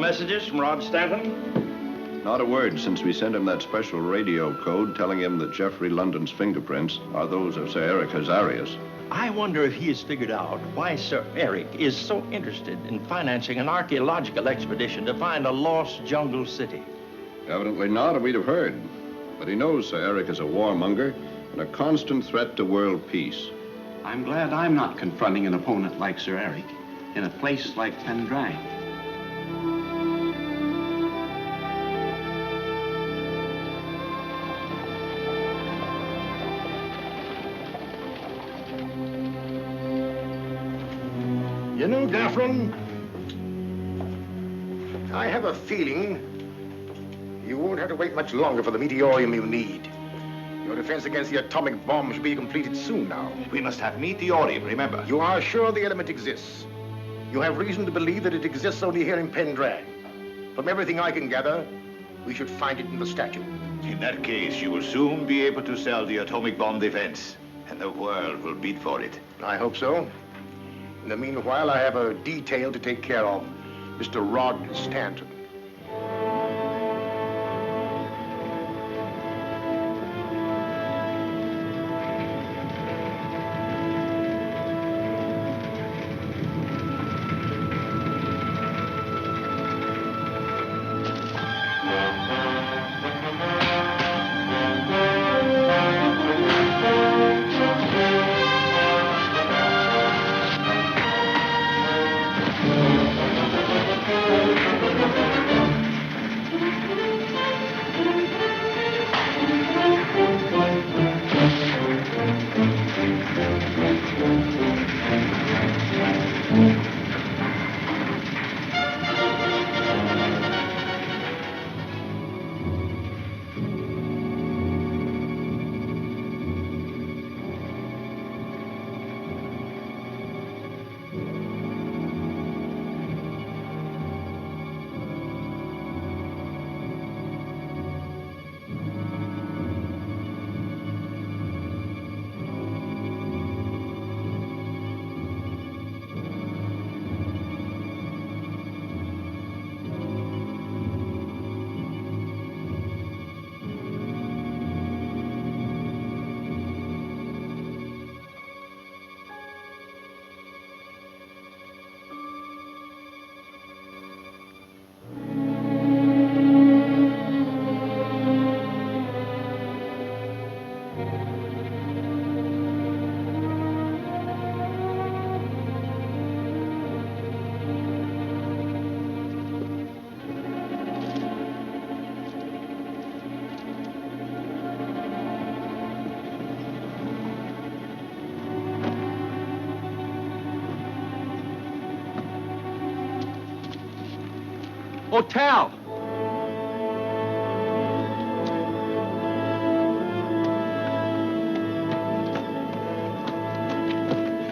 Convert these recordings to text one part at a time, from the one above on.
messages from Rod Stanton? Not a word since we sent him that special radio code telling him that Jeffrey London's fingerprints are those of Sir Eric Hazarias. I wonder if he has figured out why Sir Eric is so interested in financing an archaeological expedition to find a lost jungle city. Evidently not, or we'd have heard. But he knows Sir Eric is a warmonger and a constant threat to world peace. I'm glad I'm not confronting an opponent like Sir Eric in a place like Pendrang. You know, Daphne, I have a feeling you won't have to wait much longer for the Meteorium you need. Your defense against the atomic bomb should be completed soon now. We must have Meteorium, remember? You are sure the element exists. You have reason to believe that it exists only here in Pendrang. From everything I can gather, we should find it in the statue. In that case, you will soon be able to sell the atomic bomb defense, and the world will bid for it. I hope so. In the meanwhile, I have a detail to take care of. Mr. Rod Stanton. Hotel!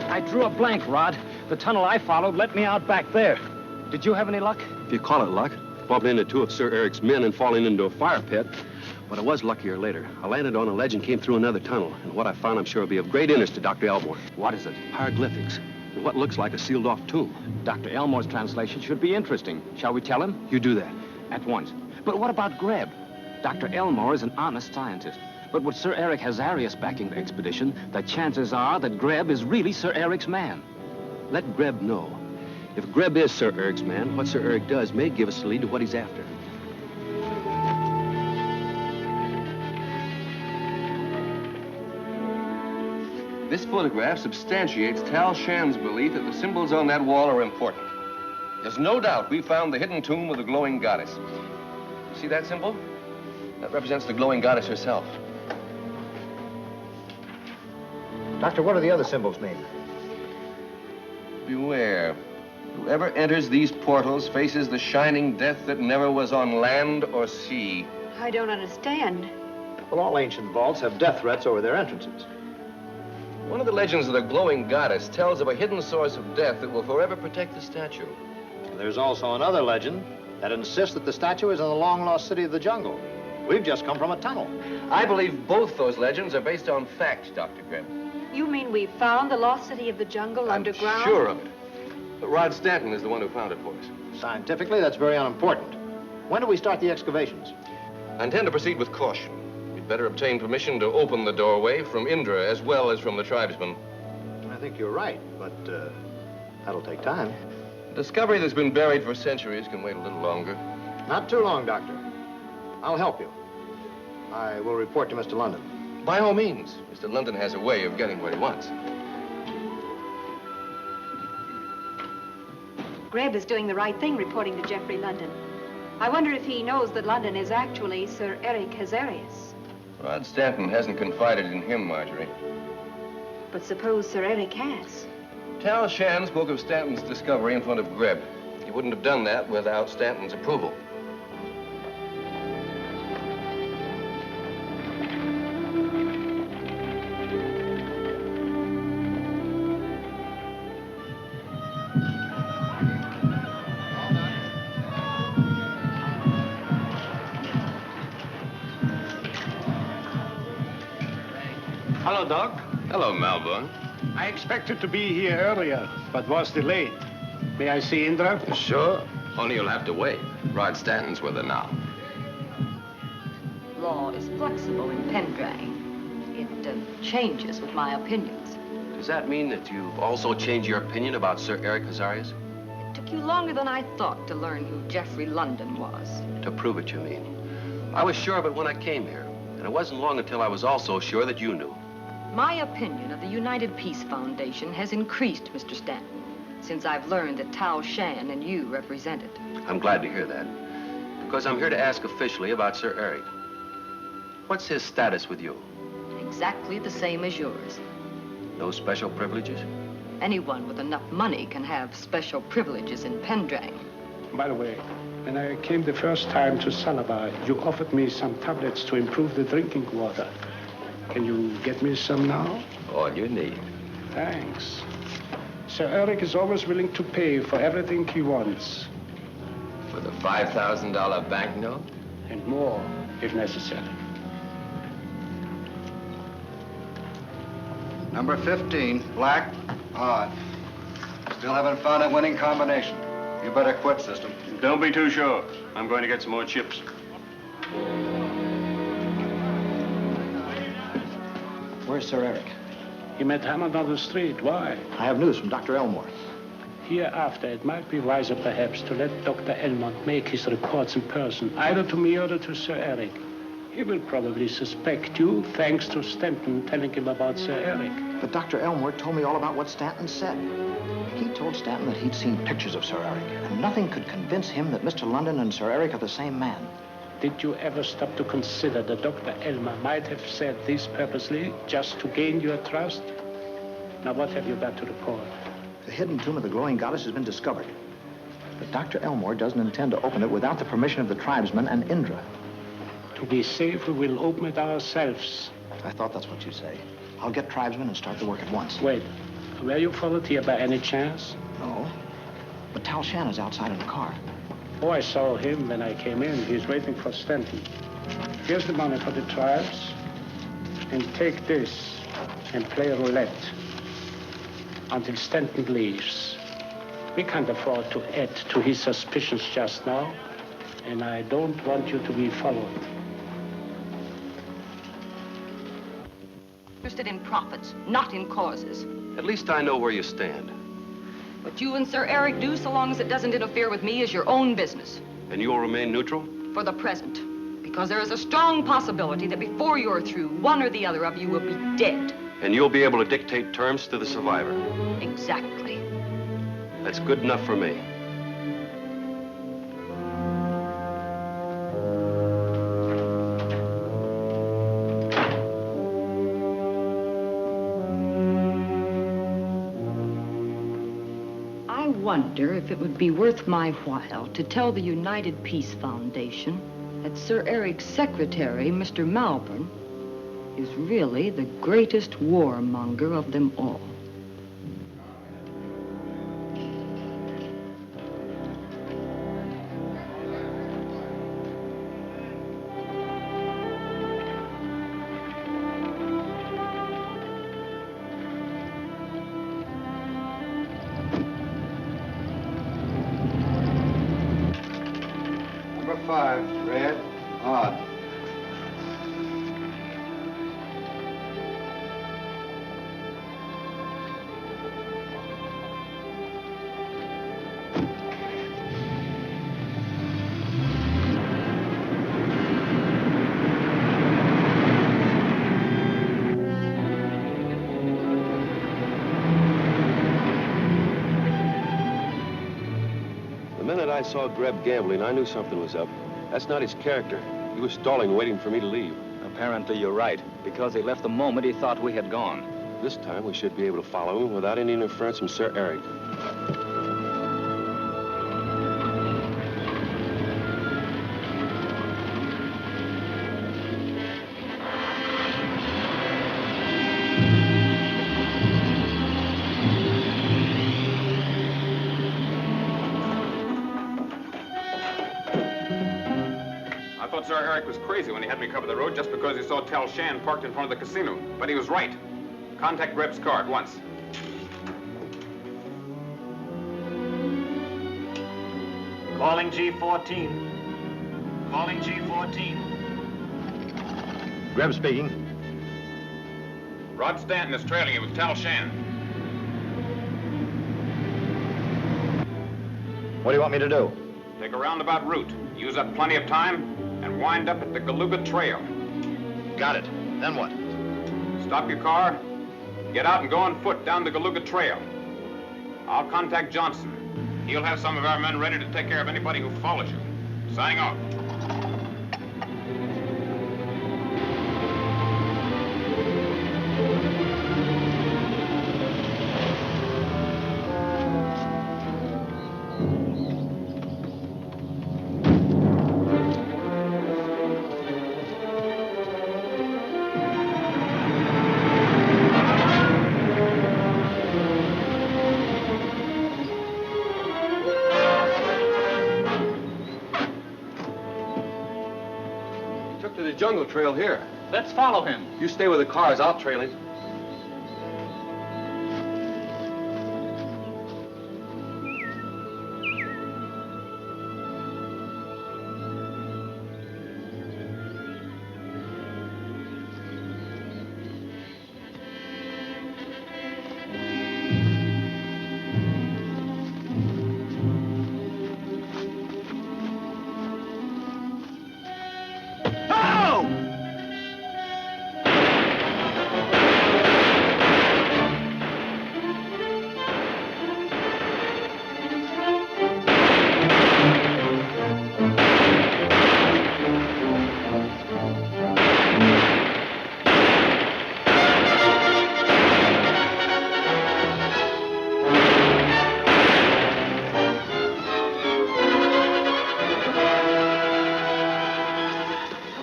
I drew a blank, Rod. The tunnel I followed let me out back there. Did you have any luck? If you call it luck, bumping into two of Sir Eric's men and falling into a fire pit. But I was luckier later. I landed on a ledge and came through another tunnel. And what I found, I'm sure, will be of great interest to Dr. Elmore. What is it? Hieroglyphics. And what looks like a sealed-off tomb. Dr. Elmore's translation should be interesting. Shall we tell him? You do that. At once. But what about Greb? Dr. Elmore is an honest scientist. But with Sir Eric Hazarias backing the expedition, the chances are that Greb is really Sir Eric's man. Let Greb know. If Greb is Sir Eric's man, what Sir Eric does may give us a lead to what he's after. This photograph substantiates Tal Shan's belief that the symbols on that wall are important. There's no doubt we found the hidden tomb of the glowing goddess. See that symbol? That represents the glowing goddess herself. Doctor, what do the other symbols mean? Beware. Whoever enters these portals faces the shining death that never was on land or sea. I don't understand. Well, all ancient vaults have death threats over their entrances. One of the legends of the glowing goddess tells of a hidden source of death that will forever protect the statue. There's also another legend that insists that the statue is in the long-lost city of the jungle. We've just come from a tunnel. I believe both those legends are based on fact, Dr. Grimm. You mean we found the lost city of the jungle underground? I'm sure of it. But Rod Stanton is the one who found it for us. Scientifically, that's very unimportant. When do we start the excavations? I intend to proceed with caution. We'd better obtain permission to open the doorway from Indra as well as from the tribesmen. I think you're right, but that'll take time. A discovery that's been buried for centuries can wait a little longer. Not too long, Doctor. I'll help you. I will report to Mr. London. By all means. Mr. London has a way of getting what he wants. Greb is doing the right thing reporting to Geoffrey London. I wonder if he knows that London is actually Sir Eric Hazarias. Rod Stanton hasn't confided in him, Marjorie. But suppose Sir Eric has. Tal Shan spoke of Stanton's discovery in front of Greb. He wouldn't have done that without Stanton's approval. Hello, Doc. Hello, Malbon. I expected to be here earlier, but was delayed. May I see Indra? Sure. Only you'll have to wait. Rod Stanton's with her now. Law is flexible in Pendrang. It changes with my opinions. Does that mean that you've also changed your opinion about Sir Eric Hazarias? It took you longer than I thought to learn who Geoffrey London was. To prove it, you mean? I was sure of it when I came here, and it wasn't long until I was also sure that you knew. My opinion of the United Peace Foundation has increased, Mr. Stanton, since I've learned that Tal Shan and you represent it. I'm glad to hear that, because I'm here to ask officially about Sir Eric. What's his status with you? Exactly the same as yours. No special privileges? Anyone with enough money can have special privileges in Pendrang. By the way, when I came the first time to Salabar, you offered me some tablets to improve the drinking water. Can you get me some now? All you need. Thanks. Sir Eric is always willing to pay for everything he wants. For the $5,000 banknote? And more, if necessary. Number 15, black, odd. Still haven't found a winning combination. You better quit, system. Don't be too sure. I'm going to get some more chips. Where's Sir Eric? He met Hammond on the street. Why? I have news from Dr. Elmore. Hereafter, it might be wiser, perhaps, to let Dr. Elmont make his reports in person, either to me or to Sir Eric. He will probably suspect you, thanks to Stanton telling him about Sir Eric. But Dr. Elmore told me all about what Stanton said. He told Stanton that he'd seen pictures of Sir Eric, and nothing could convince him that Mr. London and Sir Eric are the same man. Did you ever stop to consider that Dr. Elmer might have said this purposely, just to gain your trust? Now, what have you got to report? The hidden tomb of the glowing goddess has been discovered. But Dr. Elmore doesn't intend to open it without the permission of the tribesmen and Indra. To be safe, we will open it ourselves. I thought that's what you say. I'll get tribesmen and start the work at once. Wait, were you followed here by any chance? No. But Tal Shan is outside in the car. Oh, I saw him when I came in. He's waiting for Stanton. Here's the money for the trials. And take this and play roulette until Stanton leaves. We can't afford to add to his suspicions just now, and I don't want you to be followed. Interested in profits, not in causes. At least I know where you stand. What you and Sir Eric do, so long as it doesn't interfere with me, is your own business. And you will remain neutral? For the present. Because there is a strong possibility that before you're through, one or the other of you will be dead. And you'll be able to dictate terms to the survivor? Exactly. That's good enough for me. I wonder if it would be worth my while to tell the United Peace Foundation that Sir Eric's secretary, Mr. Malvern, is really the greatest warmonger of them all. Number 5, red, odd. I saw Greb gambling, I knew something was up. That's not his character. He was stalling, waiting for me to leave. Apparently you're right, because he left the moment he thought we had gone. This time we should be able to follow him without any interference from Sir Eric. Sir Eric was crazy when he had me cover the road just because he saw Tal Shan parked in front of the casino. But he was right. Contact Greb's car at once. Calling G14. Calling G14. Greb speaking. Rod Stanton is trailing you with Tal Shan. What do you want me to do? Take a roundabout route. Use up plenty of time and wind up at the Galuga Trail. Got it. Then what? Stop your car, get out and go on foot down the Galuga Trail. I'll contact Johnson. He'll have some of our men ready to take care of anybody who follows you. Signing off. Jungle trail here. Let's follow him. You stay with the cars, I'll trail him.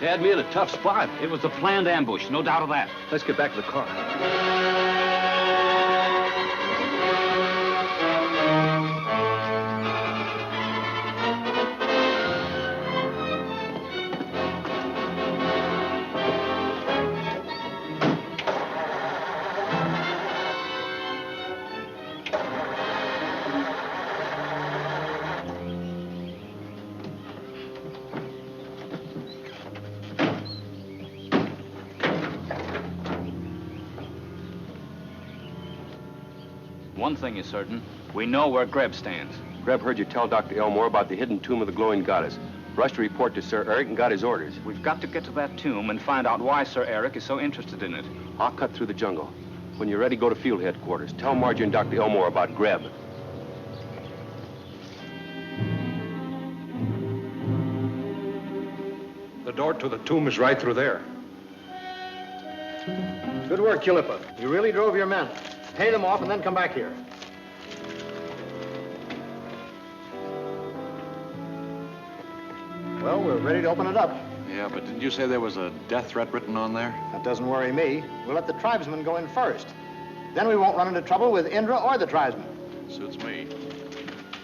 Had me in a tough spot. It was a planned ambush, no doubt of that. Let's get back to the car. One thing is certain, we know where Greb stands. Greb heard you tell Dr. Elmore about the hidden tomb of the glowing goddess. Rushed to report to Sir Eric and got his orders. We've got to get to that tomb and find out why Sir Eric is so interested in it. I'll cut through the jungle. When you're ready, go to field headquarters. Tell Marjorie and Dr. Elmore about Greb. The door to the tomb is right through there. Good work, Culipa. You really drove your men. Pay them off and then come back here. Well, we're ready to open it up. Yeah, but didn't you say there was a death threat written on there? That doesn't worry me. We'll let the tribesmen go in first. Then we won't run into trouble with Indra or the tribesmen. Suits me.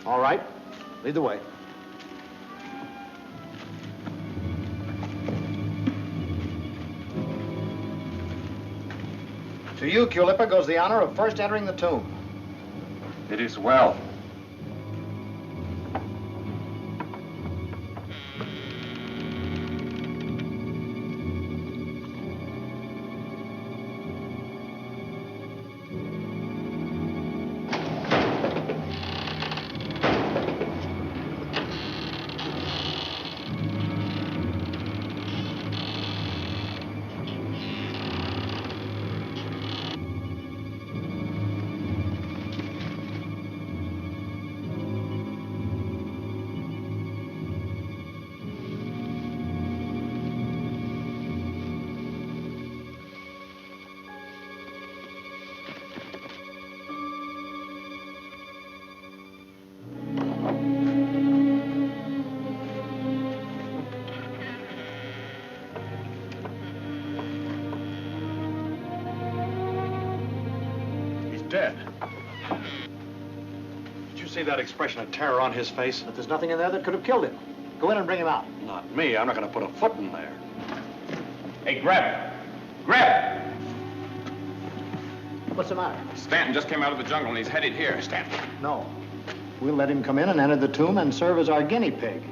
All right. Lead the way. To you, Culipa, goes the honor of first entering the tomb. It is well. dead. Did you see that expression of terror on his face? But there's nothing in there that could have killed him. Go in and bring him out. Not me. I'm not going to put a foot in there. Hey, Greb! Greb! What's the matter? Stanton just came out of the jungle and he's headed here. Stanton. No. We'll let him come in and enter the tomb and serve as our guinea pig.